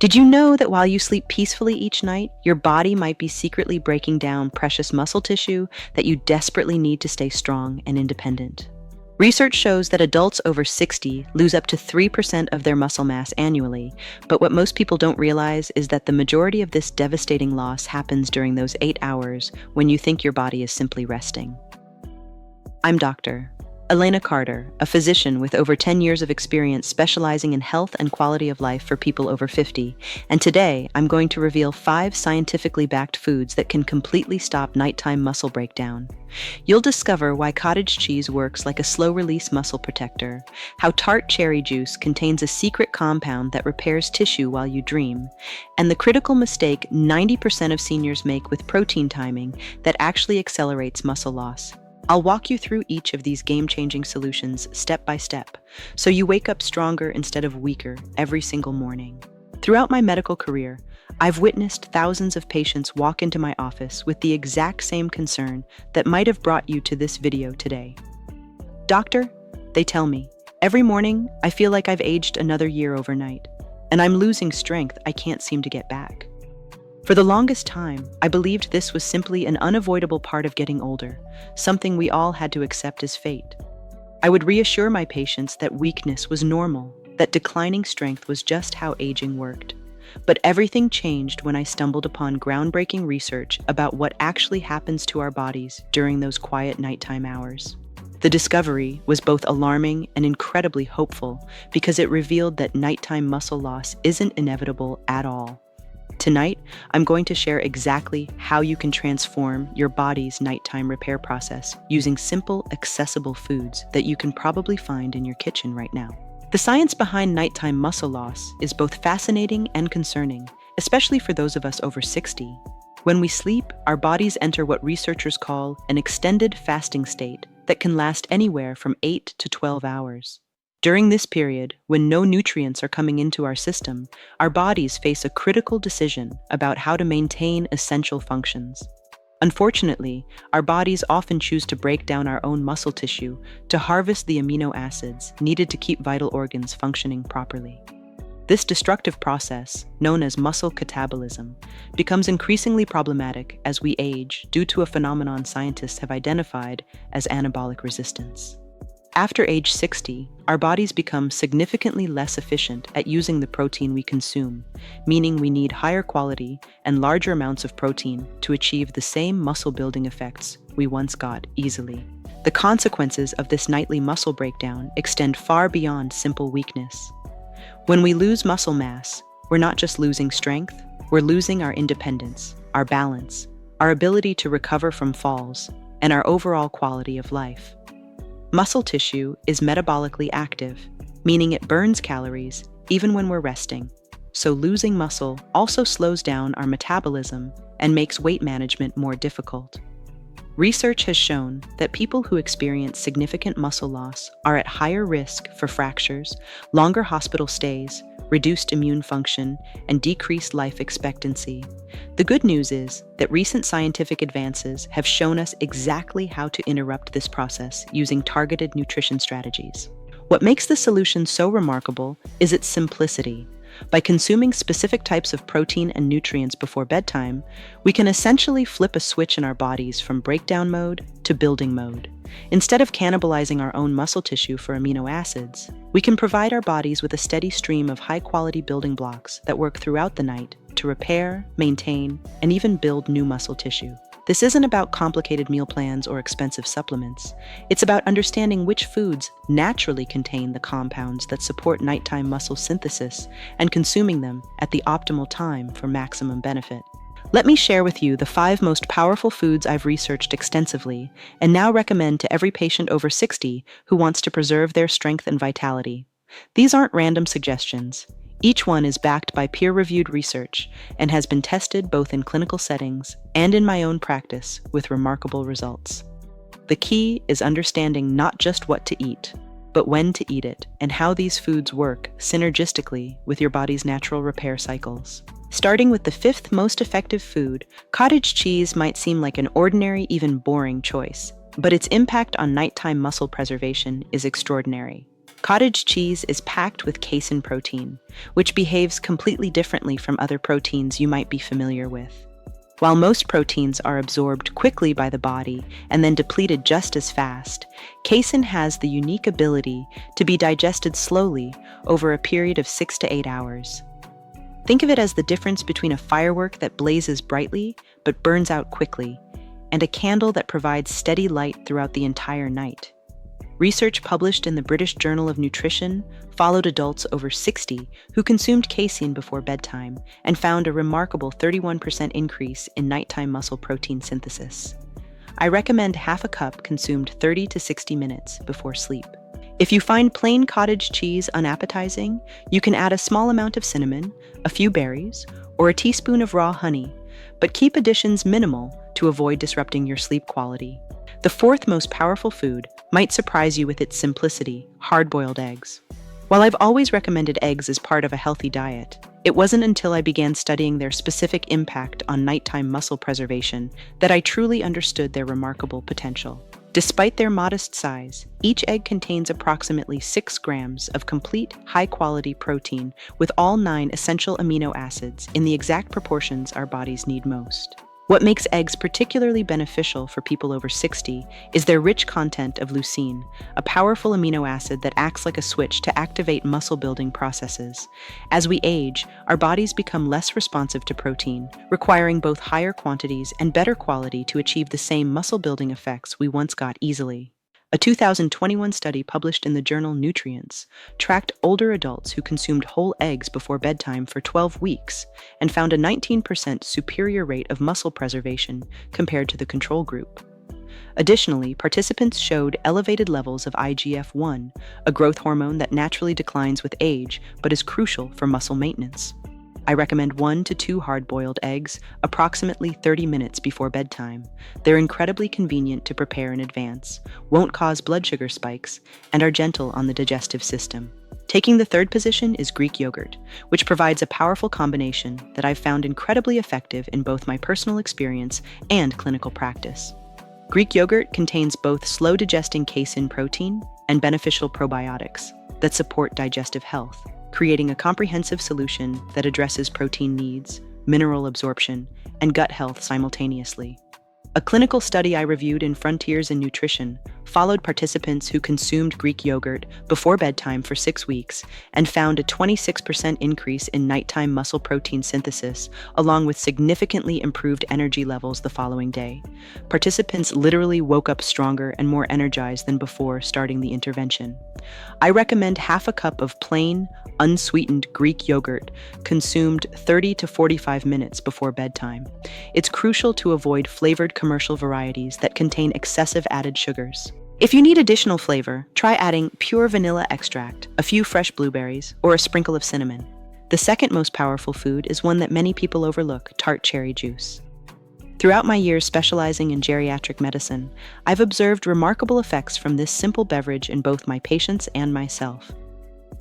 Did you know that while you sleep peacefully each night, your body might be secretly breaking down precious muscle tissue that you desperately need to stay strong and independent? Research shows that adults over 60 lose up to 3% of their muscle mass annually, but what most people don't realize is that the majority of this devastating loss happens during those 8 hours when you think your body is simply resting. I'm Dr. Elena Carter, a physician with over 10 years of experience specializing in health and quality of life for people over 50, and today I'm going to reveal 5 scientifically backed foods that can completely stop nighttime muscle breakdown. You'll discover why cottage cheese works like a slow-release muscle protector, how tart cherry juice contains a secret compound that repairs tissue while you dream, and the critical mistake 90% of seniors make with protein timing that actually accelerates muscle loss. I'll walk you through each of these game-changing solutions step by step, so you wake up stronger instead of weaker every single morning. Throughout my medical career, I've witnessed thousands of patients walk into my office with the exact same concern that might have brought you to this video today. Doctor, they tell me, every morning I feel like I've aged another year overnight, and I'm losing strength I can't seem to get back. For the longest time, I believed this was simply an unavoidable part of getting older, something we all had to accept as fate. I would reassure my patients that weakness was normal, that declining strength was just how aging worked. But everything changed when I stumbled upon groundbreaking research about what actually happens to our bodies during those quiet nighttime hours. The discovery was both alarming and incredibly hopeful because it revealed that nighttime muscle loss isn't inevitable at all. Tonight, I'm going to share exactly how you can transform your body's nighttime repair process using simple, accessible foods that you can probably find in your kitchen right now. The science behind nighttime muscle loss is both fascinating and concerning, especially for those of us over 60. When we sleep, our bodies enter what researchers call an extended fasting state that can last anywhere from 8 to 12 hours. During this period, when no nutrients are coming into our system, our bodies face a critical decision about how to maintain essential functions. Unfortunately, our bodies often choose to break down our own muscle tissue to harvest the amino acids needed to keep vital organs functioning properly. This destructive process, known as muscle catabolism, becomes increasingly problematic as we age due to a phenomenon scientists have identified as anabolic resistance. After age 60, our bodies become significantly less efficient at using the protein we consume, meaning we need higher quality and larger amounts of protein to achieve the same muscle-building effects we once got easily. The consequences of this nightly muscle breakdown extend far beyond simple weakness. When we lose muscle mass, we're not just losing strength, we're losing our independence, our balance, our ability to recover from falls, and our overall quality of life. Muscle tissue is metabolically active, meaning it burns calories even when we're resting. So losing muscle also slows down our metabolism and makes weight management more difficult. Research has shown that people who experience significant muscle loss are at higher risk for fractures, longer hospital stays, reduced immune function, and decreased life expectancy. The good news is that recent scientific advances have shown us exactly how to interrupt this process using targeted nutrition strategies. What makes this solution so remarkable is its simplicity. By consuming specific types of protein and nutrients before bedtime, we can essentially flip a switch in our bodies from breakdown mode to building mode. Instead of cannibalizing our own muscle tissue for amino acids, we can provide our bodies with a steady stream of high-quality building blocks that work throughout the night to repair, maintain, and even build new muscle tissue. This isn't about complicated meal plans or expensive supplements. It's about understanding which foods naturally contain the compounds that support nighttime muscle synthesis and consuming them at the optimal time for maximum benefit. Let me share with you the 5 most powerful foods I've researched extensively and now recommend to every patient over 60 who wants to preserve their strength and vitality. These aren't random suggestions. Each one is backed by peer-reviewed research and has been tested both in clinical settings and in my own practice with remarkable results. The key is understanding not just what to eat, but when to eat it and how these foods work synergistically with your body's natural repair cycles. Starting with the 5th most effective food, cottage cheese might seem like an ordinary, even boring choice, but its impact on nighttime muscle preservation is extraordinary. Cottage cheese is packed with casein protein, which behaves completely differently from other proteins you might be familiar with. While most proteins are absorbed quickly by the body and then depleted just as fast, casein has the unique ability to be digested slowly over a period of 6 to 8 hours. Think of it as the difference between a firework that blazes brightly but burns out quickly, and a candle that provides steady light throughout the entire night. Research published in the British Journal of Nutrition followed adults over 60 who consumed casein before bedtime and found a remarkable 31% increase in nighttime muscle protein synthesis. I recommend half a cup consumed 30 to 60 minutes before sleep. If you find plain cottage cheese unappetizing, you can add a small amount of cinnamon, a few berries, or a teaspoon of raw honey, but keep additions minimal to avoid disrupting your sleep quality. The fourth most powerful food might surprise you with its simplicity: hard-boiled eggs. While I've always recommended eggs as part of a healthy diet, it wasn't until I began studying their specific impact on nighttime muscle preservation that I truly understood their remarkable potential. Despite their modest size, each egg contains approximately 6 grams of complete, high-quality protein with all 9 essential amino acids in the exact proportions our bodies need most. What makes eggs particularly beneficial for people over 60 is their rich content of leucine, a powerful amino acid that acts like a switch to activate muscle-building processes. As we age, our bodies become less responsive to protein, requiring both higher quantities and better quality to achieve the same muscle-building effects we once got easily. A 2021 study published in the journal Nutrients tracked older adults who consumed whole eggs before bedtime for 12 weeks and found a 19% superior rate of muscle preservation compared to the control group. Additionally, participants showed elevated levels of IGF-1, a growth hormone that naturally declines with age but is crucial for muscle maintenance. I recommend 1 to 2 hard-boiled eggs approximately 30 minutes before bedtime. They're incredibly convenient to prepare in advance, won't cause blood sugar spikes, and are gentle on the digestive system. Taking the third position is Greek yogurt, which provides a powerful combination that I've found incredibly effective in both my personal experience and clinical practice. Greek yogurt contains both slow-digesting casein protein and beneficial probiotics that support digestive health, creating a comprehensive solution that addresses protein needs, mineral absorption, and gut health simultaneously. A clinical study I reviewed in Frontiers in Nutrition followed participants who consumed Greek yogurt before bedtime for 6 weeks and found a 26% increase in nighttime muscle protein synthesis, along with significantly improved energy levels the following day. Participants literally woke up stronger and more energized than before starting the intervention. I recommend half a cup of plain, unsweetened Greek yogurt consumed 30 to 45 minutes before bedtime. It's crucial to avoid flavored commercial varieties that contain excessive added sugars. If you need additional flavor, try adding pure vanilla extract, a few fresh blueberries, or a sprinkle of cinnamon. The second most powerful food is one that many people overlook: tart cherry juice. Throughout my years specializing in geriatric medicine, I've observed remarkable effects from this simple beverage in both my patients and myself.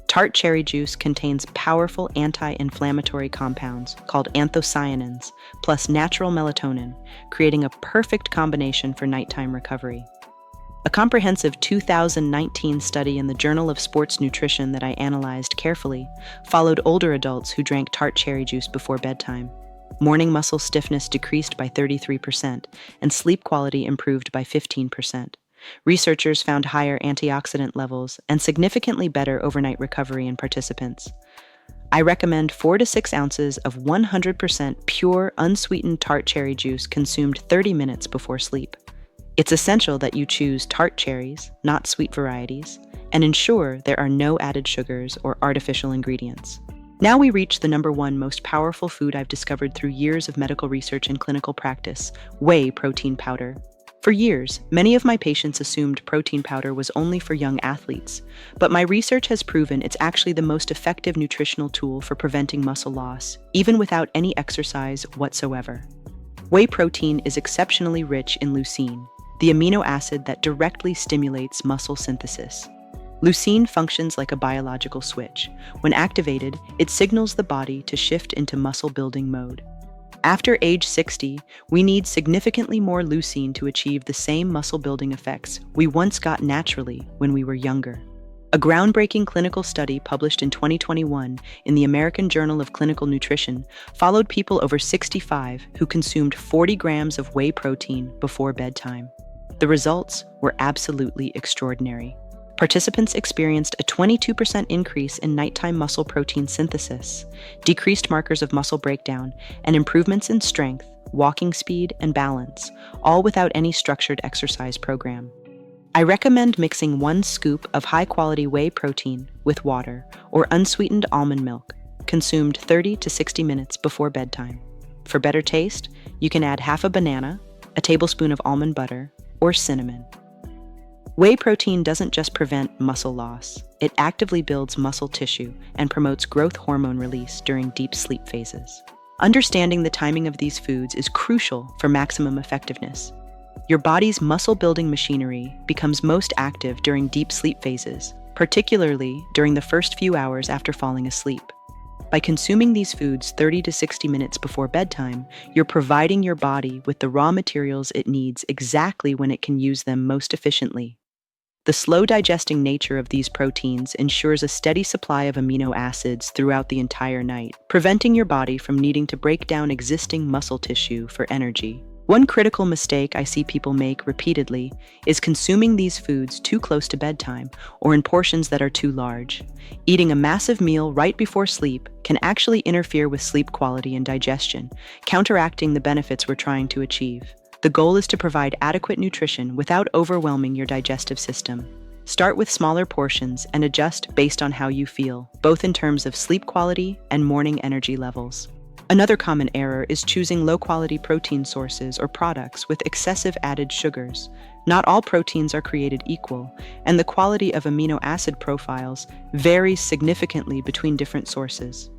Tart cherry juice contains powerful anti-inflammatory compounds called anthocyanins, plus natural melatonin, creating a perfect combination for nighttime recovery. A comprehensive 2019 study in the Journal of Sports Nutrition that I analyzed carefully followed older adults who drank tart cherry juice before bedtime. Morning muscle stiffness decreased by 33%, and sleep quality improved by 15%. Researchers found higher antioxidant levels and significantly better overnight recovery in participants. I recommend 4 to 6 ounces of 100% pure, unsweetened tart cherry juice consumed 30 minutes before sleep. It's essential that you choose tart cherries, not sweet varieties, and ensure there are no added sugars or artificial ingredients. Now we reach the number 1 most powerful food I've discovered through years of medical research and clinical practice: whey protein powder. For years, many of my patients assumed protein powder was only for young athletes, but my research has proven it's actually the most effective nutritional tool for preventing muscle loss, even without any exercise whatsoever. Whey protein is exceptionally rich in leucine, the amino acid that directly stimulates muscle synthesis. Leucine functions like a biological switch. When activated, it signals the body to shift into muscle-building mode. After age 60, we need significantly more leucine to achieve the same muscle-building effects we once got naturally when we were younger. A groundbreaking clinical study published in 2021 in the American Journal of Clinical Nutrition followed people over 65 who consumed 40 grams of whey protein before bedtime. The results were absolutely extraordinary. Participants experienced a 22% increase in nighttime muscle protein synthesis, decreased markers of muscle breakdown, and improvements in strength, walking speed, and balance, all without any structured exercise program. I recommend mixing 1 scoop of high-quality whey protein with water or unsweetened almond milk, consumed 30 to 60 minutes before bedtime. For better taste, you can add half a banana, a tablespoon of almond butter, or cinnamon. Whey protein doesn't just prevent muscle loss, it actively builds muscle tissue and promotes growth hormone release during deep sleep phases. Understanding the timing of these foods is crucial for maximum effectiveness. Your body's muscle-building machinery becomes most active during deep sleep phases, particularly during the first few hours after falling asleep. By consuming these foods 30 to 60 minutes before bedtime, you're providing your body with the raw materials it needs exactly when it can use them most efficiently. The slow digesting nature of these proteins ensures a steady supply of amino acids throughout the entire night, preventing your body from needing to break down existing muscle tissue for energy. One critical mistake I see people make repeatedly is consuming these foods too close to bedtime or in portions that are too large. Eating a massive meal right before sleep can actually interfere with sleep quality and digestion, counteracting the benefits we're trying to achieve. The goal is to provide adequate nutrition without overwhelming your digestive system. Start with smaller portions and adjust based on how you feel, both in terms of sleep quality and morning energy levels. Another common error is choosing low-quality protein sources or products with excessive added sugars. Not all proteins are created equal, and the quality of amino acid profiles varies significantly between different sources.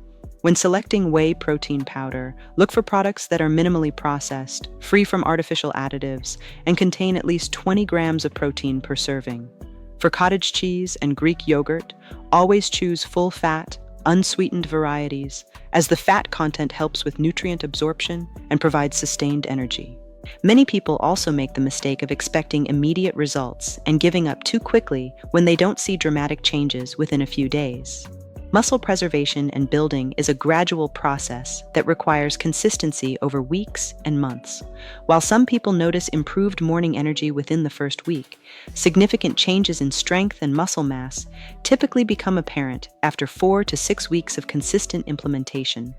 When selecting whey protein powder, look for products that are minimally processed, free from artificial additives, and contain at least 20 grams of protein per serving. For cottage cheese and Greek yogurt, always choose full-fat, unsweetened varieties, as the fat content helps with nutrient absorption and provides sustained energy. Many people also make the mistake of expecting immediate results and giving up too quickly when they don't see dramatic changes within a few days. Muscle preservation and building is a gradual process that requires consistency over weeks and months. While some people notice improved morning energy within the first week, significant changes in strength and muscle mass typically become apparent after 4 to 6 weeks of consistent implementation.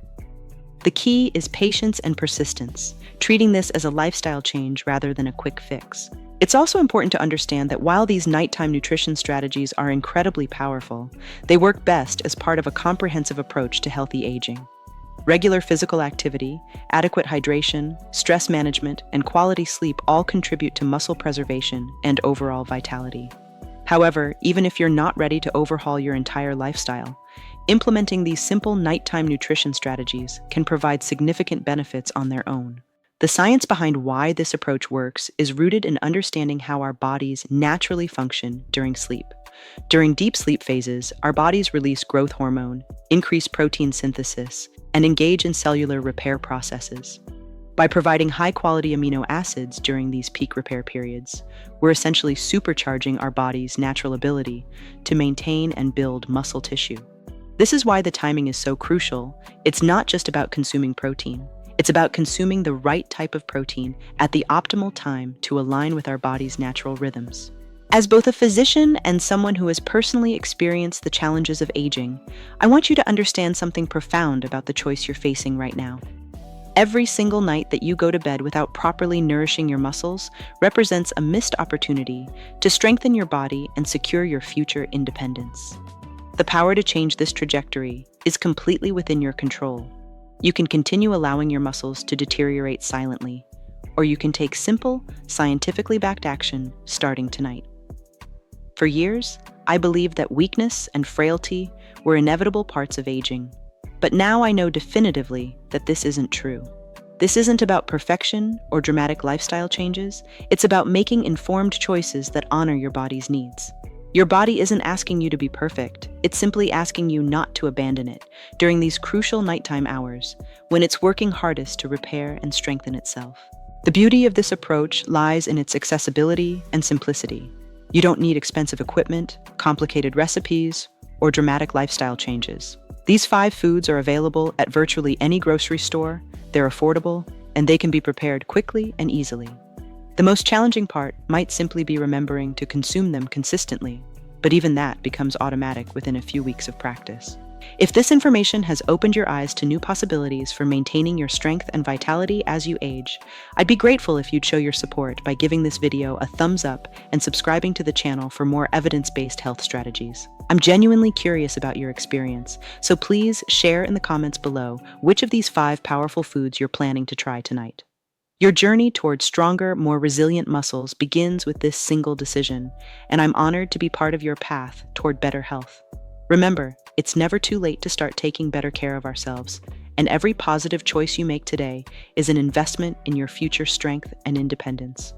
The key is patience and persistence, treating this as a lifestyle change rather than a quick fix. It's also important to understand that while these nighttime nutrition strategies are incredibly powerful, they work best as part of a comprehensive approach to healthy aging. Regular physical activity, adequate hydration, stress management, and quality sleep all contribute to muscle preservation and overall vitality. However, even if you're not ready to overhaul your entire lifestyle, implementing these simple nighttime nutrition strategies can provide significant benefits on their own. The science behind why this approach works is rooted in understanding how our bodies naturally function during sleep. During deep sleep phases, our bodies release growth hormone, increase protein synthesis, and engage in cellular repair processes. By providing high-quality amino acids during these peak repair periods, we're essentially supercharging our body's natural ability to maintain and build muscle tissue. This is why the timing is so crucial. It's not just about consuming protein. It's about consuming the right type of protein at the optimal time to align with our body's natural rhythms. As both a physician and someone who has personally experienced the challenges of aging, I want you to understand something profound about the choice you're facing right now. Every single night that you go to bed without properly nourishing your muscles represents a missed opportunity to strengthen your body and secure your future independence. The power to change this trajectory is completely within your control. You can continue allowing your muscles to deteriorate silently, or you can take simple, scientifically backed action starting tonight. For years, I believed that weakness and frailty were inevitable parts of aging, but now I know definitively that this isn't true. This isn't about perfection or dramatic lifestyle changes. It's about making informed choices that honor your body's needs. Your body isn't asking you to be perfect. It's simply asking you not to abandon it during these crucial nighttime hours when it's working hardest to repair and strengthen itself. The beauty of this approach lies in its accessibility and simplicity. You don't need expensive equipment, complicated recipes, or dramatic lifestyle changes. These 5 foods are available at virtually any grocery store, they're affordable, and they can be prepared quickly and easily. The most challenging part might simply be remembering to consume them consistently, but even that becomes automatic within a few weeks of practice. If this information has opened your eyes to new possibilities for maintaining your strength and vitality as you age, I'd be grateful if you'd show your support by giving this video a thumbs up and subscribing to the channel for more evidence-based health strategies. I'm genuinely curious about your experience, so please share in the comments below which of these 5 powerful foods you're planning to try tonight. Your journey towards stronger, more resilient muscles begins with this single decision, and I'm honored to be part of your path toward better health. Remember, it's never too late to start taking better care of ourselves, and every positive choice you make today is an investment in your future strength and independence.